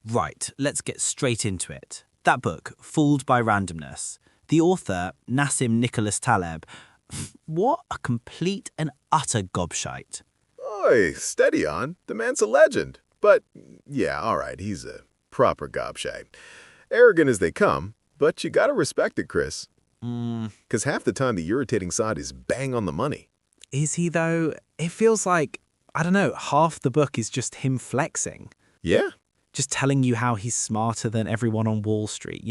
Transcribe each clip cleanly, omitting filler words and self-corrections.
Right, let's get straight into it. That book, Fooled by Randomness. The author, Nassim Nicholas Taleb. What a complete and utter gobshite. Oi, steady on. The man's a legend. But, yeah, all right, he's a proper gobshite. Arrogant as they come, but you gotta respect it, Chris. Because half the time the irritating side is bang on the money. Is he, though? It feels like, I don't know, half the book is just him flexing. Yeah? Just telling you how he's smarter than everyone on Wall Street.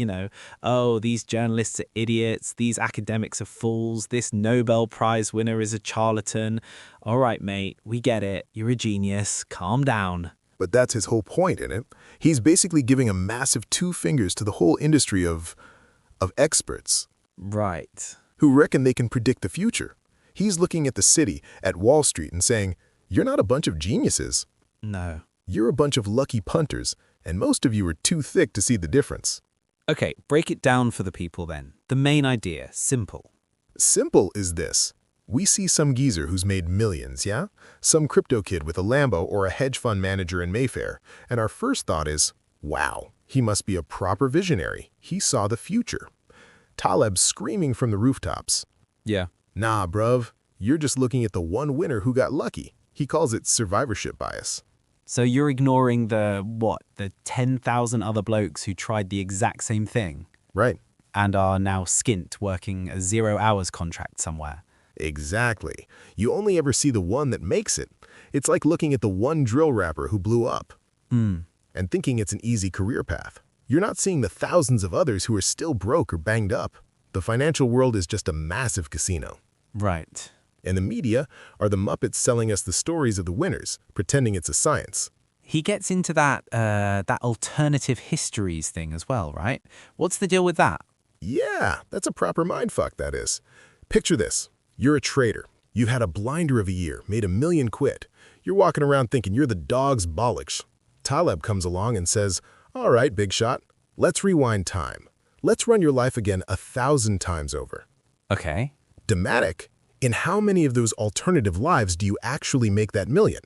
Oh, these journalists are idiots, these academics are fools, this Nobel Prize winner is a charlatan. All right, mate, we get it. You're a genius. Calm down. But that's his whole point, isn't it? He's basically giving a massive 2 fingers to the whole industry of experts. Right. Who reckon they can predict the future. He's looking at the city, at Wall Street, and saying, you're not a bunch of geniuses. No. You're a bunch of lucky punters, and most of you are too thick to see the difference. Okay, break it down for the people then. The main idea, simple. Simple is this. We see some geezer who's made millions, yeah? Some crypto kid with a Lambo or a hedge fund manager in Mayfair, and our first thought is, wow, he must be a proper visionary. He saw the future. Taleb screaming from the rooftops. Yeah. Nah, bruv, you're just looking at the one winner who got lucky. He calls it survivorship bias. So you're ignoring the 10,000 other blokes who tried the exact same thing? Right. And are now skint working a 0 hours contract somewhere. Exactly. You only ever see the one that makes it. It's like looking at the one drill rapper who blew up and thinking it's an easy career path. You're not seeing the thousands of others who are still broke or banged up. The financial world is just a massive casino. Right. And the media are the Muppets selling us the stories of the winners, pretending it's a science. He gets into that alternative histories thing as well, right? What's the deal with that? Yeah, that's a proper mindfuck, that is. Picture this. You're a trader. You've had a blinder of a year, made $1 million quid. You're walking around thinking you're the dog's bollocks. Taleb comes along and says, all right, big shot, let's rewind time. Let's run your life again 1,000 times over. Okay. Dramatic. In how many of those alternative lives do you actually make that million?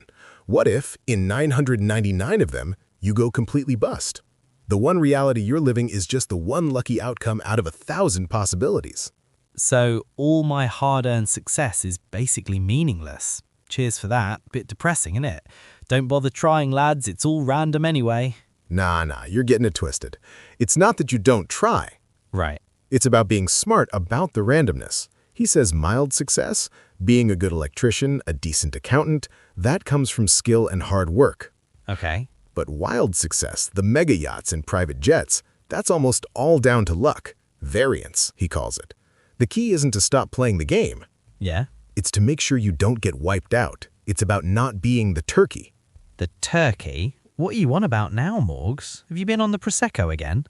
What if, in 999 of them, you go completely bust? The one reality you're living is just the one lucky outcome out of 1,000 possibilities. So all my hard-earned success is basically meaningless. Cheers for that. Bit depressing, innit? Don't bother trying, lads. It's all random anyway. Nah, you're getting it twisted. It's not that you don't try. Right. It's about being smart about the randomness. He says mild success, being a good electrician, a decent accountant, that comes from skill and hard work. Okay. But wild success, the mega yachts and private jets, that's almost all down to luck. Variance, he calls it. The key isn't to stop playing the game. Yeah? It's to make sure you don't get wiped out. It's about not being the turkey. The turkey? What are you on about now, Morgs? Have you been on the Prosecco again?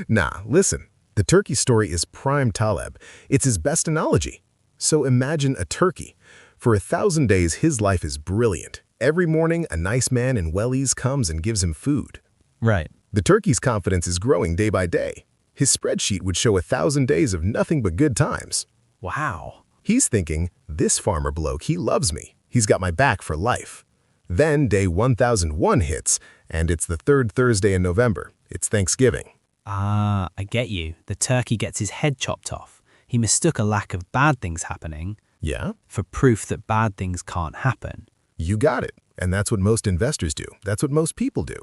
Nah, listen. The turkey story is prime Taleb. It's his best analogy. So imagine a turkey. For 1,000 days, his life is brilliant. Every morning, a nice man in wellies comes and gives him food. Right. The turkey's confidence is growing day by day. His spreadsheet would show 1,000 days of nothing but good times. Wow. He's thinking, this farmer bloke, he loves me. He's got my back for life. Then day 1001 hits, and it's the 3rd Thursday in November. It's Thanksgiving. Ah, I get you. The turkey gets his head chopped off. He mistook a lack of bad things happening Yeah? for proof that bad things can't happen. You got it. And that's what most investors do. That's what most people do.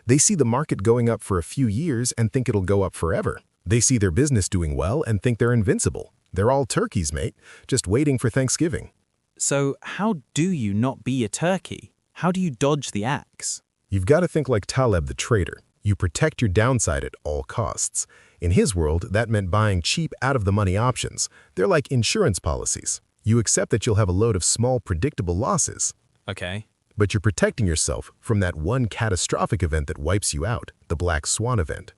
They see the market going up for a few years and think it'll go up forever. They see their business doing well and think they're invincible. They're all turkeys, mate, just waiting for Thanksgiving. So how do you not be a turkey? How do you dodge the axe? You've got to think like Taleb the trader. You protect your downside at all costs. In his world, that meant buying cheap, out-of-the-money options. They're like insurance policies. You accept that you'll have a load of small, predictable losses. Okay. But you're protecting yourself from that one catastrophic event that wipes you out, the black swan event.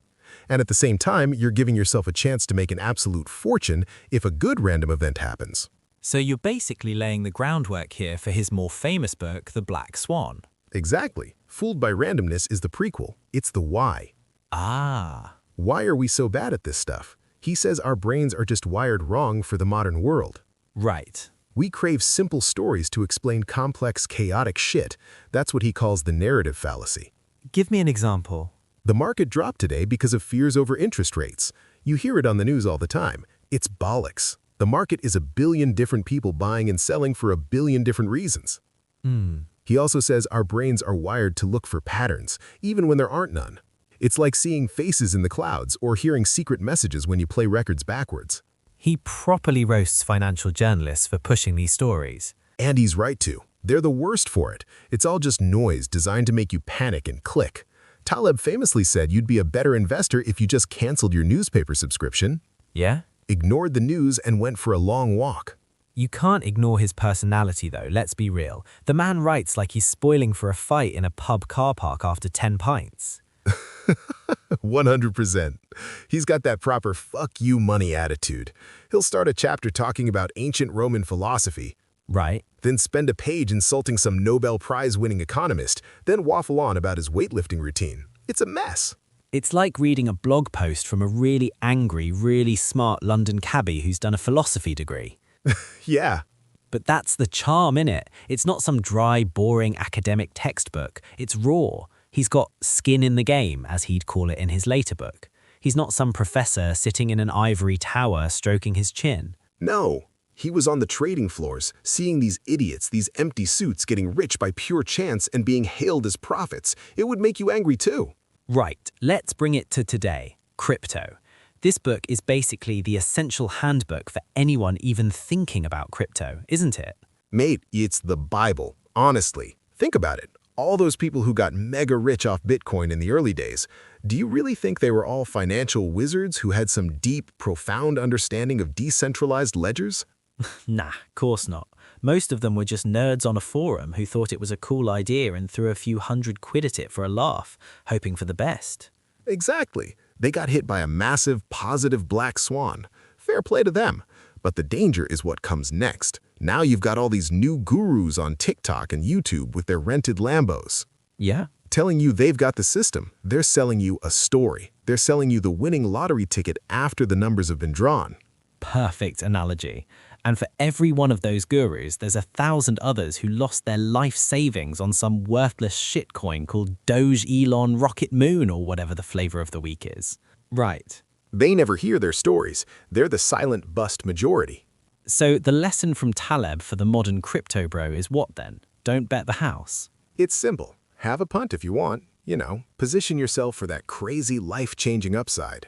And at the same time, you're giving yourself a chance to make an absolute fortune if a good random event happens. So you're basically laying the groundwork here for his more famous book, The Black Swan. Exactly. Fooled by Randomness is the prequel. It's the why. Ah. Why are we so bad at this stuff? He says our brains are just wired wrong for the modern world. Right. We crave simple stories to explain complex, chaotic shit. That's what he calls the narrative fallacy. Give me an example. The market dropped today because of fears over interest rates. You hear it on the news all the time. It's bollocks. The market is a billion different people buying and selling for a billion different reasons. He also says our brains are wired to look for patterns, even when there aren't none. It's like seeing faces in the clouds or hearing secret messages when you play records backwards. He properly roasts financial journalists for pushing these stories. And he's right to. They're the worst for it. It's all just noise designed to make you panic and click. Taleb famously said you'd be a better investor if you just canceled your newspaper subscription, Yeah? ignored the news, and went for a long walk. You can't ignore his personality though, let's be real. The man writes like he's spoiling for a fight in a pub car park after 10 pints. 100%. He's got that proper fuck you money attitude. He'll start a chapter talking about ancient Roman philosophy, Right? then spend a page insulting some Nobel Prize-winning economist, then waffle on about his weightlifting routine. It's a mess. It's like reading a blog post from a really angry, really smart London cabbie who's done a philosophy degree. Yeah, But that's the charm, innit? It's not some dry, boring academic textbook. It's raw. He's got skin in the game, as he'd call it in his later book. He's not some professor sitting in an ivory tower stroking his chin. no. He was on the trading floors, seeing these idiots, these empty suits getting rich by pure chance and being hailed as prophets. It would make you angry too. Right, let's bring it to today. Crypto. This book is basically the essential handbook for anyone even thinking about crypto, isn't it? Mate, it's the Bible. Honestly, think about it. All those people who got mega rich off Bitcoin in the early days, do you really think they were all financial wizards who had some deep, profound understanding of decentralized ledgers? Nah, course not. Most of them were just nerds on a forum who thought it was a cool idea and threw a few £100 at it for a laugh, hoping for the best. Exactly. They got hit by a massive, positive black swan. Fair play to them. But the danger is what comes next. Now you've got all these new gurus on TikTok and YouTube with their rented Lambos, Yeah? telling you they've got the system. They're selling you a story. They're selling you the winning lottery ticket after the numbers have been drawn. Perfect analogy. And for every one of those gurus, there's 1,000 others who lost their life savings on some worthless shitcoin called Doge Elon Rocket Moon or whatever the flavor of the week is. Right. They never hear their stories. They're the silent bust majority. So the lesson from Taleb for the modern crypto bro is what then? Don't bet the house. It's simple. Have a punt if you want. Position yourself for that crazy life-changing upside.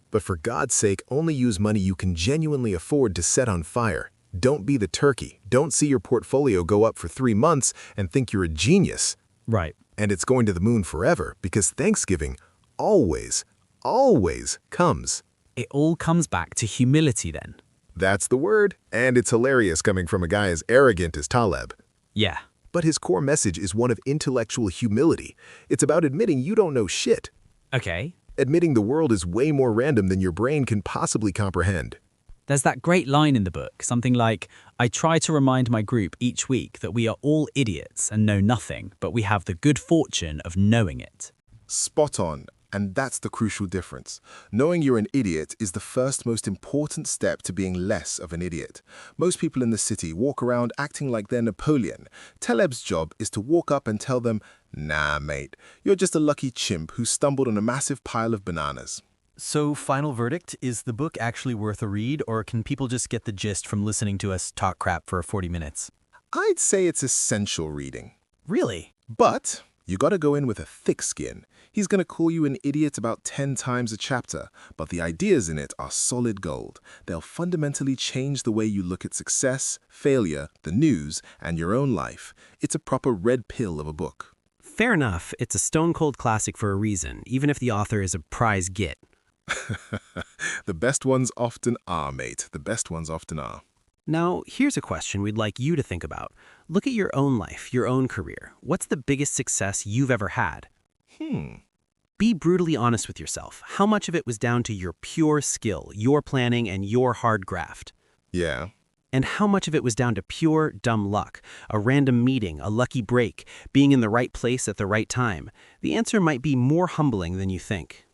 But for God's sake, only use money you can genuinely afford to set on fire. Don't be the turkey. Don't see your portfolio go up for 3 months and think you're a genius. Right. And it's going to the moon forever because Thanksgiving always, always comes. It all comes back to humility then. That's the word. And it's hilarious coming from a guy as arrogant as Taleb. Yeah. But his core message is one of intellectual humility. It's about admitting you don't know shit. Okay. Admitting the world is way more random than your brain can possibly comprehend. There's that great line in the book, something like, I try to remind my group each week that we are all idiots and know nothing, but we have the good fortune of knowing it. Spot on, and that's the crucial difference. Knowing you're an idiot is the first most important step to being less of an idiot. Most people in the city walk around acting like they're Napoleon. Taleb's job is to walk up and tell them, nah, mate, you're just a lucky chimp who stumbled on a massive pile of bananas. So, final verdict, is the book actually worth a read, or can people just get the gist from listening to us talk crap for 40 minutes? I'd say it's essential reading. Really? But you gotta go in with a thick skin. He's gonna call you an idiot about 10 times a chapter, but the ideas in it are solid gold. They'll fundamentally change the way you look at success, failure, the news, and your own life. It's a proper red pill of a book. Fair enough, it's a stone-cold classic for a reason, even if the author is a prize git. The best ones often are, mate. The best ones often are. Now, here's a question we'd like you to think about. Look at your own life, your own career. What's the biggest success you've ever had? Be brutally honest with yourself. How much of it was down to your pure skill, your planning, and your hard graft? Yeah. And how much of it was down to pure, dumb luck, a random meeting, a lucky break, being in the right place at the right time? The answer might be more humbling than you think.